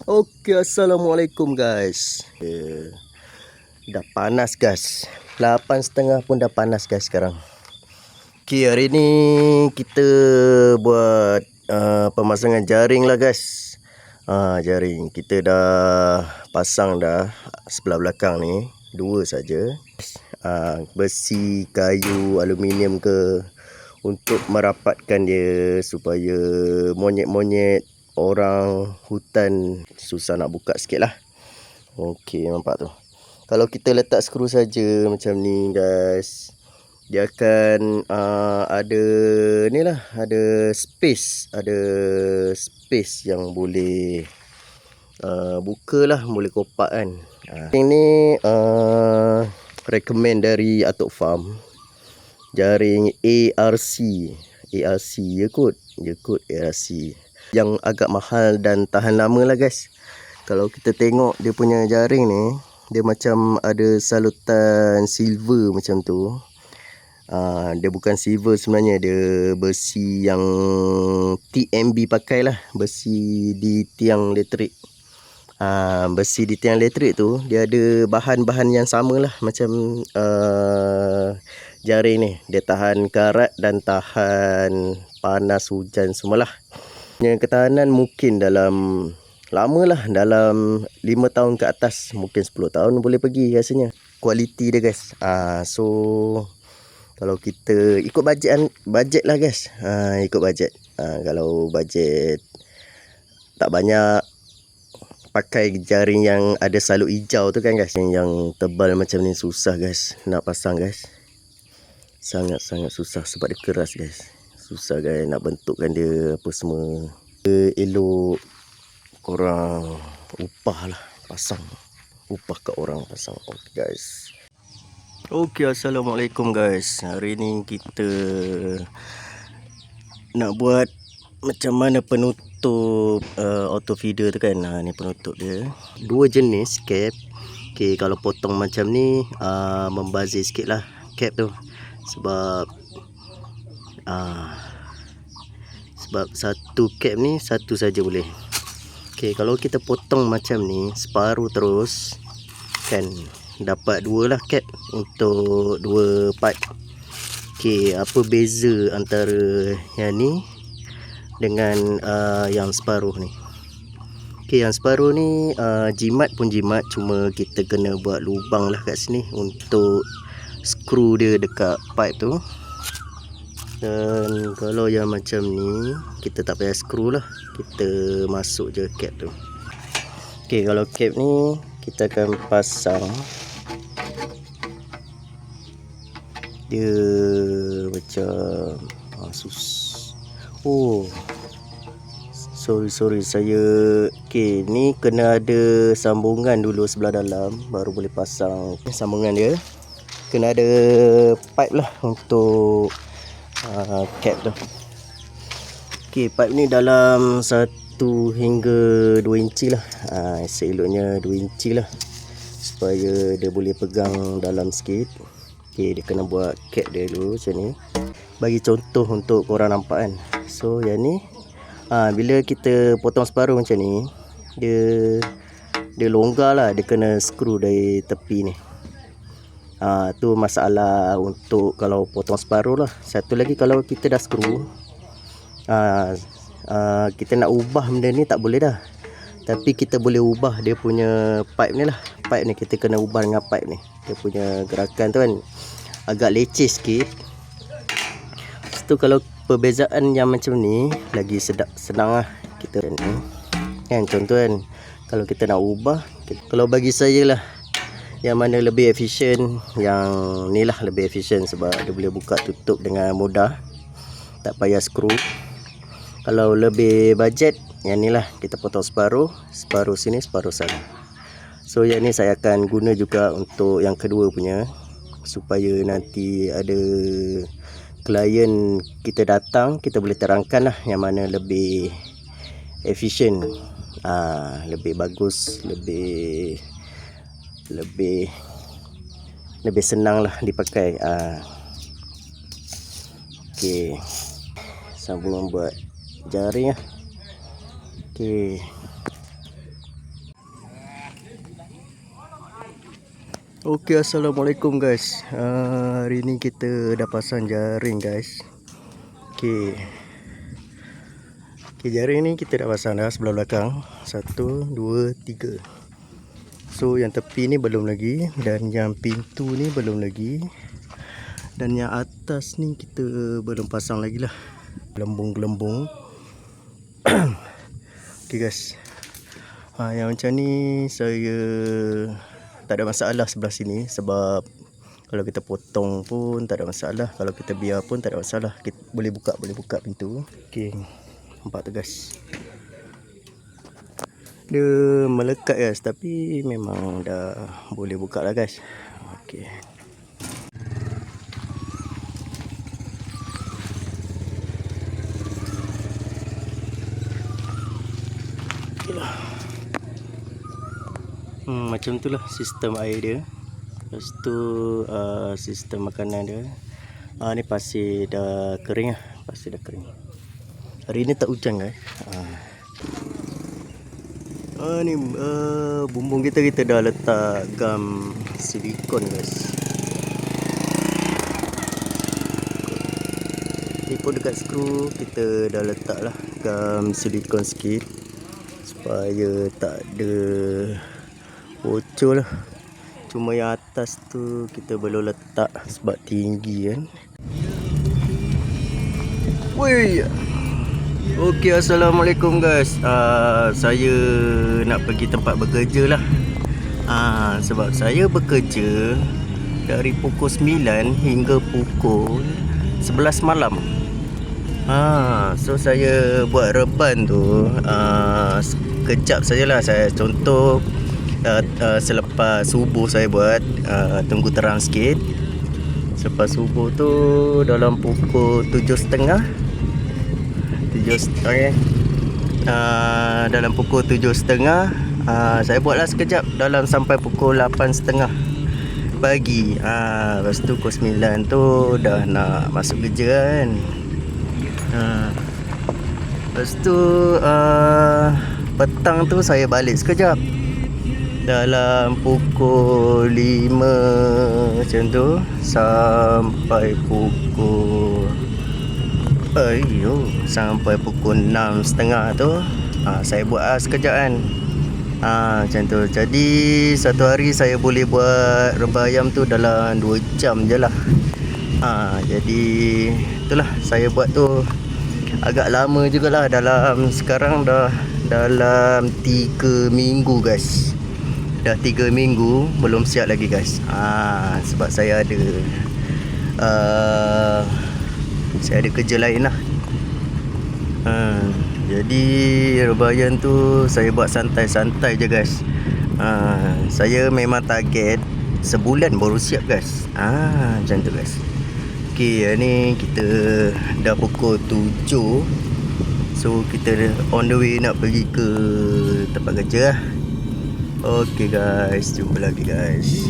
Okey, Assalamualaikum guys. Dah panas guys. 8.30 pun dah panas guys sekarang. Okey, hari ni kita buat pemasangan jaring lah guys. Jaring kita dah pasang dah sebelah belakang ni, dua saja. Besi, kayu, aluminium ke untuk merapatkan dia supaya monyet-monyet orang hutan susah nak buka sikit lah. Okey, nampak tu. Kalau kita letak skru saja macam ni guys, dia akan ada ni lah, ada space yang boleh buka lah, boleh kopak kan. Ini recommend dari Atok Farm, jaring ARC ya kot ARC yang agak mahal dan tahan lama lah guys. Kalau kita tengok dia punya jaring ni, dia macam ada salutan silver macam tu. Dia bukan silver sebenarnya, dia besi yang TMB pakai lah, besi di tiang elektrik. Besi di tiang elektrik tu dia ada bahan-bahan yang sama lah macam jaring ni. Dia tahan karat dan tahan panas, hujan semualah. Yang ketahanan mungkin dalam lama lah, dalam 5 tahun ke atas, mungkin 10 tahun boleh pergi rasanya. Kualiti dia guys. So kalau kita ikut bajet lah guys. Ikut bajet. Kalau bajet tak banyak, pakai jaring yang ada salut hijau tu kan guys. Yang tebal macam ni susah guys nak pasang guys. Sangat-sangat susah sebab dia keras guys. Susah guys nak bentukkan dia apa semua. Elok korang upah lah pasang. Upah kat orang pasang. Okay guys. Okay, Assalamualaikum guys. Hari ni kita nak buat macam mana penutup auto feeder tu kan. Ni penutup dia. Dua jenis cap. Okay, kalau potong macam ni membazir sikit lah cap tu. Sebab satu cap ni satu saja boleh. Okey, kalau kita potong macam ni separuh terus kan, dapat dua lah cap untuk dua part. Okey, apa beza antara yang ni dengan yang separuh ni? Okey, yang separuh ni jimat pun jimat, cuma kita kena buat lubang lah kat sini untuk skru dia dekat pipe tu. Dan kalau yang macam ni kita tak payah skru lah, kita masuk je cap tu. Okey, kalau cap ni kita akan pasang dia macam sorry saya. Okey, ni kena ada sambungan dulu sebelah dalam baru boleh pasang sambungan dia. Kena ada pipe lah untuk cap tu. Okey, pipe ni dalam 1 hingga 2 inci lah. Seeloknya 2 inci lah supaya dia boleh pegang dalam sikit. Okey, dia kena buat cap dia dulu macam ni. Bagi contoh untuk korang nampak kan. So yang ni bila kita potong separuh macam ni, dia longgar lah, dia kena skru dari tepi ni. Tu masalah untuk kalau potong separuh lah. Satu lagi, kalau kita dah skru, kita nak ubah benda ni tak boleh dah. Tapi kita boleh ubah dia punya pipe ni lah. Pipe ni kita kena ubah dengan pipe ni. Dia punya gerakan tu kan agak leceh sikit. Lepas tu kalau perbezaan yang macam ni lagi senang lah kita ni kan. Contoh kan, kalau kita nak ubah, kalau bagi saya lah, yang mana lebih efisien, yang ni lah lebih efisien sebab dia boleh buka tutup dengan mudah, tak payah skru. Kalau lebih bajet, yang ni lah, kita potong separuh sini, separuh sana. So yang ni saya akan guna juga untuk yang kedua punya, supaya nanti ada klien kita datang, kita boleh terangkan lah yang mana lebih efisien, lebih bagus, lebih senang lah dipakai. Okey, sambung buat jaring lah. Okey, Okey, assalamualaikum guys. Hari ni kita dah pasang jaring guys. Okey. Okey, jaring ni kita dah pasang dah sebelah belakang. 1 2 3. So yang tepi ni belum lagi dan yang pintu ni belum lagi. Dan yang atas ni kita belum pasang lagi lah. Gelembung-gelembung. Okey guys. Yang macam ni saya tak ada masalah sebelah sini sebab kalau kita potong pun tak ada masalah, kalau kita biar pun tak ada masalah. Kita boleh buka pintu. Okey. Nampak tu guys. Dia melekat guys, tapi memang dah boleh buka lah guys. Okey. Okeylah. Macam tu lah sistem air dia. Lepas tu sistem makanan dia. Ni pasir dah kering lah. Pasir dah kering. Hari ni tak hujan guys. Ni bumbung kita dah letak gam silikon guys. Ni pun dekat skru kita dah letak lah gam silikon sikit supaya tak ada bocor lah. Cuma yang atas tu kita belum letak sebab tinggi kan. Woi. Okey, assalamualaikum guys. Saya nak pergi tempat bekerja lah. Sebab saya bekerja dari pukul 9 hingga pukul 11 malam. So saya buat reban tu sekejap sajalah. Saya contoh selepas subuh saya buat, tunggu terang sikit. Selepas subuh tu dalam pukul 7.30 dalam pukul 7.30 saya buatlah sekejap dalam sampai pukul 8.30 pagi. Lepas tu pukul 9 tu dah nak masuk kerja kan. Lepas tu petang tu saya balik sekejap dalam pukul 5 macam tu sampai pukul sampai pukul 6.30 tu saya buat sekejap kan. Macam tu. Jadi satu hari saya boleh buat rebah ayam tu dalam 2 jam je lah. Jadi itulah saya buat tu agak lama jugalah. Sekarang dah dalam 3 minggu guys. Dah 3 minggu belum siap lagi guys. Sebab saya ada kerja lain lah. Jadi rebayan tu saya buat santai-santai je guys. Saya memang target sebulan baru siap guys. Macam tu guys. Okey, ni kita dah pukul 7. So kita on the way nak pergi ke tempat kerja lah. Okey guys, jumpa lagi guys.